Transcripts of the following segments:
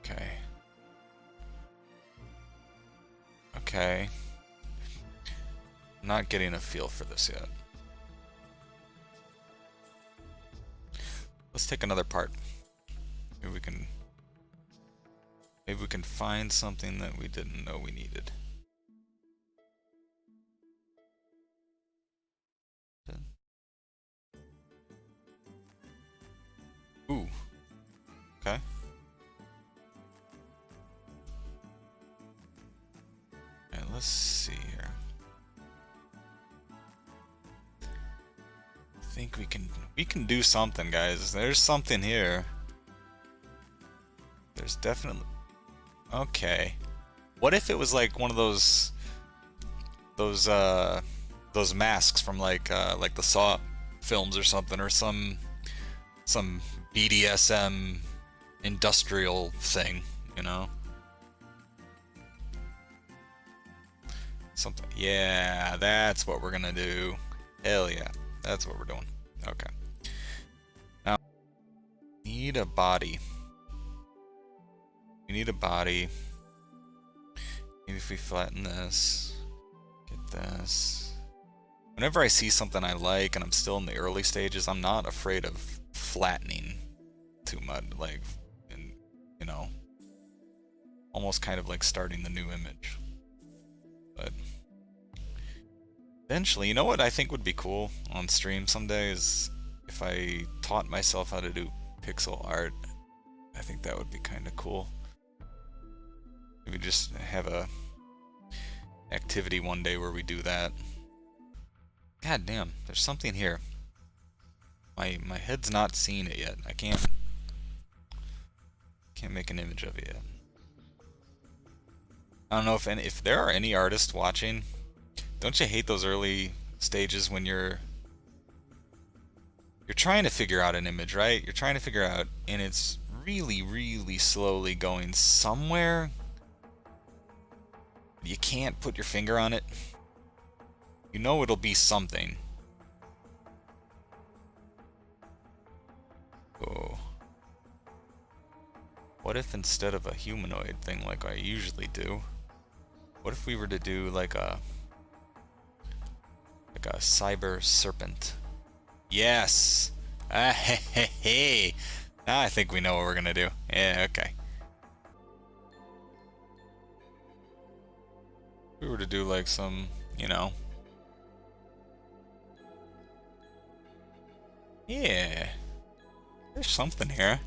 Okay. Okay. I'm not getting a feel for this yet. Let's take another part. Maybe we can find something that we didn't know we needed. Ooh. Okay. Okay, let's see here. I think we can do something, guys. There's something here. There's definitely... Okay. What if it was like one of those masks from like the Saw films or something, or some BDSM industrial thing, you know? Something. Yeah, that's what we're gonna do. Hell yeah, that's what we're doing. Okay. Now, need a body. We need a body. Maybe if we flatten this, get this. Whenever I see something I like and I'm still in the early stages, I'm not afraid of flattening too much, like, and, you know, almost kind of like starting the new image. But eventually, you know what I think would be cool on stream someday is if I taught myself how to do pixel art. I think that would be kind of cool. Maybe just have a activity one day where we do that. God damn, there's something here. My head's not seeing it yet. I can't make an image of it yet. I don't know if there are any artists watching. Don't you hate those early stages when you're trying to figure out an image, right? You're trying to figure out, and it's really, really slowly going somewhere. You can't put your finger on it. You know it'll be something. Oh. What if instead of a humanoid thing like I usually do, what if we were to do like a cyber serpent? Yes! Ah, hey, hey, hey. Now I think we know what we're gonna do. Yeah, okay. If we were to do like some, you know... Yeah. There's something here.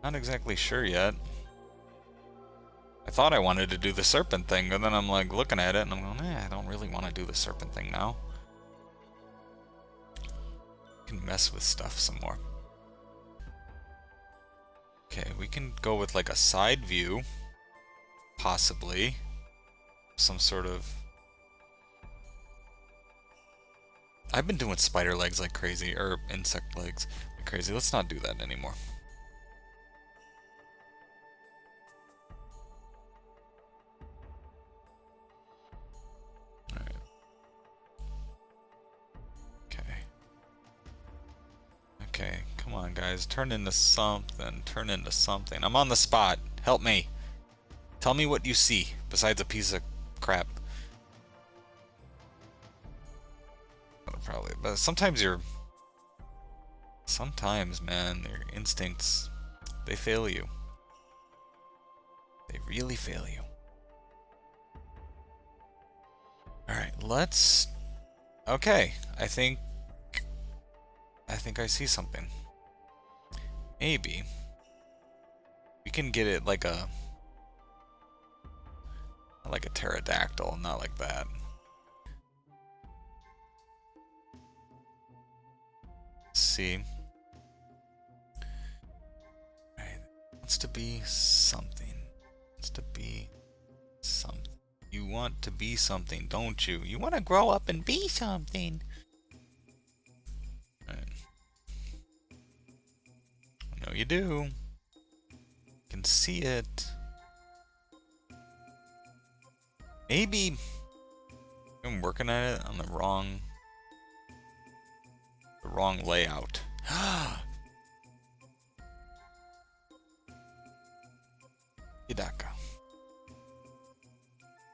Not exactly sure yet. I thought I wanted to do the serpent thing, but then I'm like looking at it and I'm going, I don't really want to do the serpent thing now. Can mess with stuff some more. Okay, we can go with like a side view, possibly. Some sort of... I've been doing spider legs like crazy, or insect legs like crazy. Let's not do that anymore. Alright. Okay. Okay, come on guys, turn into something, turn into something. I'm on the spot, help me. Tell me what you see, besides a piece of crap. Probably, but sometimes man, your instincts, they fail you. They really fail you. Alright, let's... Okay, I think I see something. Maybe we can get it like a pterodactyl, not like that. Let's see. Right. Wants to be something. Wants to be something. You want to be something, don't you? You want to grow up and be something. Right. I know you do. You can see it. Maybe I'm working at it on the wrong layout. Hidaka.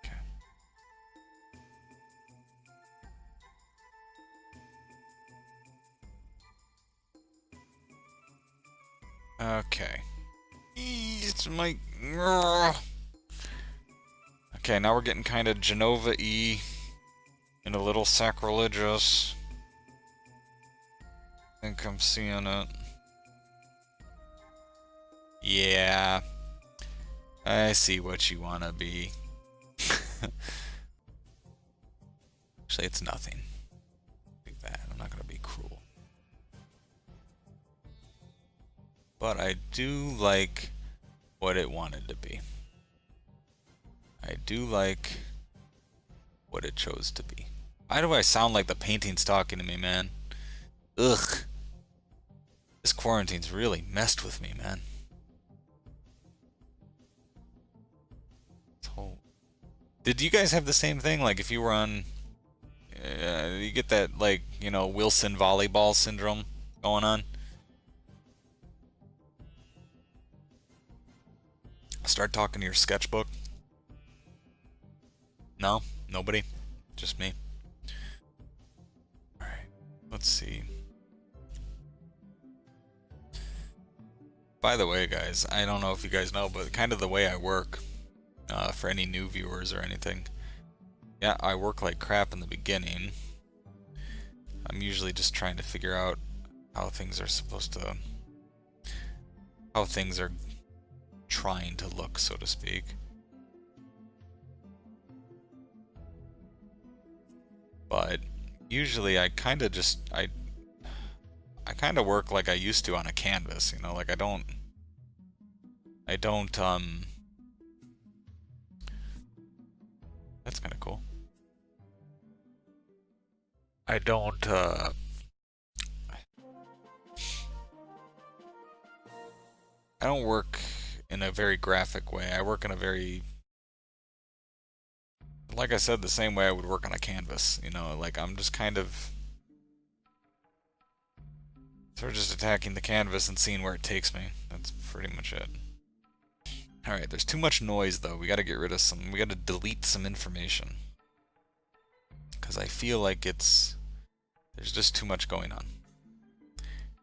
Okay. Okay. It's my... Okay, now we're getting kind of Genova-y and a little sacrilegious. I think I'm seeing it. Yeah. I see what you want to be. Actually, it's nothing. Like that. I'm not going to be cruel. But I do like what it wanted to be. I do like what it chose to be. Why do I sound like the painting's talking to me, man? Ugh. This quarantine's really messed with me, man. So, did you guys have the same thing? Like, if you were on... you get that, like, you know, Wilson volleyball syndrome going on? Start talking to your sketchbook? No? Nobody? Just me? Alright, let's see. By the way, guys, I don't know if you guys know, but kind of the way I work, for any new viewers or anything, yeah, I work like crap in the beginning. I'm usually just trying to figure out how things are supposed to... how things are trying to look, so to speak. But usually I kind of just... I kind of work like I used to on a canvas, you know, like I don't, that's kind of cool. I don't, I don't work in a very graphic way. I work in a very, like I said, the same way I would work on a canvas, you know, like I'm just kind of sort of just attacking the canvas and seeing where it takes me. That's pretty much it. Alright, there's too much noise though. We gotta get rid of some, we gotta delete some information. Because I feel like there's just too much going on.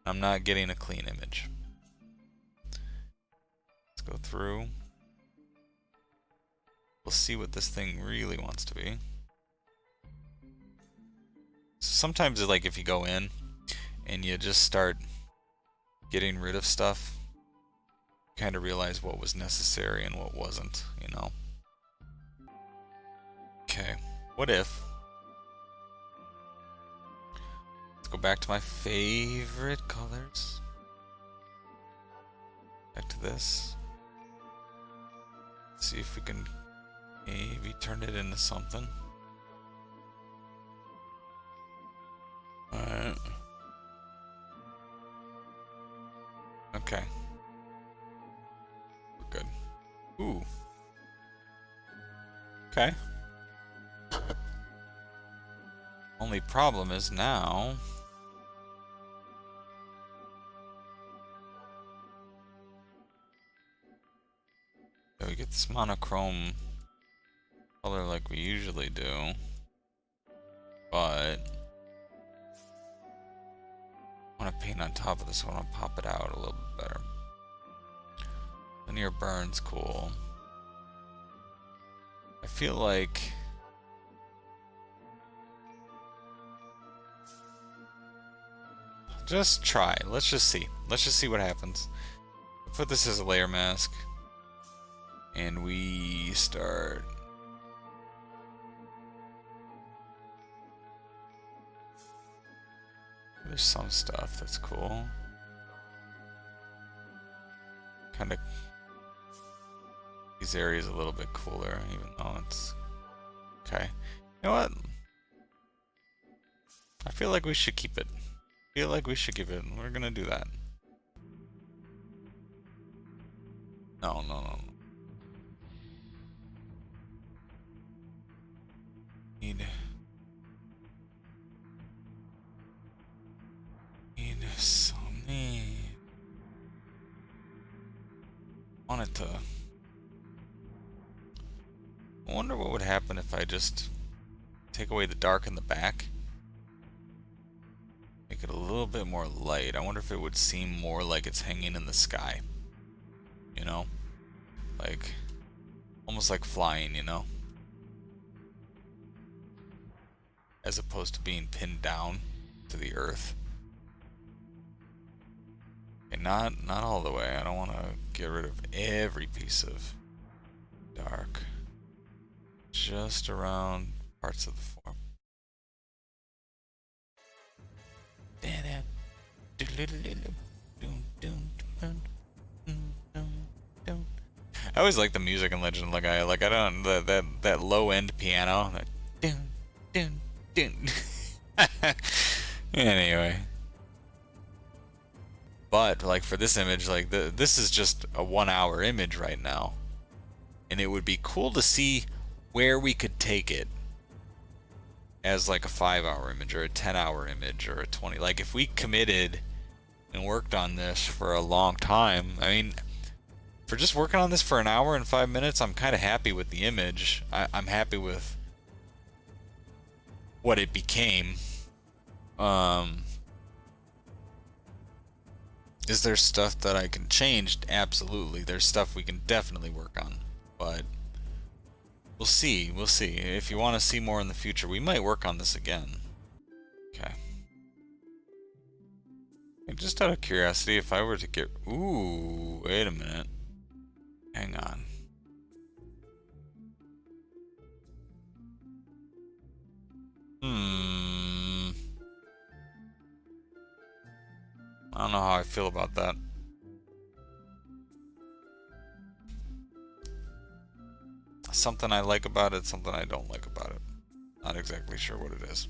I'm not getting a clean image. Let's go through. We'll see what this thing really wants to be. Sometimes it's like if you go in and you just start getting rid of stuff, you kind of realize what was necessary and what wasn't, you know? Okay, what if... Let's go back to my favorite colors. Back to this. See if we can maybe turn it into something. Alright. Okay. We're good. Ooh. Okay. Only problem is now... we get this monochrome color like we usually do, but I want to paint on top of this. I want to pop it out a little bit better. Linear burn's cool. I feel like just try. Let's just see. Let's just see what happens. Put this as a layer mask. And we start... There's some stuff that's cool. Kind of... These areas a little bit cooler, even though it's... Okay. You know what? I feel like we should keep it. I feel like we should keep it. We're gonna do that. No, no, no. Need something. Want it to I wonder what would happen if I just take away the dark in the back. Make it a little bit more light. I wonder if it would seem more like it's hanging in the sky. You know? Like, almost like flying, you know? As opposed to being pinned down to the earth. Okay, not all the way. I don't want to get rid of every piece of dark. Just around parts of the form. I always like the music in Legend of Legaia. Like I don't that low end piano. That dun, dun, dun. Anyway, but like for this image, like this is just a 1 hour image right now, and it would be cool to see where we could take it as like a 5 hour image or a 10 hour image or a 20. Like if we committed and worked on this for a long time, I mean, for just working on this for an hour and 5 minutes, I'm kind of happy with the image. I'm happy with what it became. Is there stuff that I can change? Absolutely. There's stuff we can definitely work on, but we'll see. We'll see. If you want to see more in the future, we might work on this again. Okay. And just out of curiosity, if I were to get... Ooh, wait a minute. Hang on. I don't know how I feel about that. Something I like about it, something I don't like about it. Not exactly sure what it is.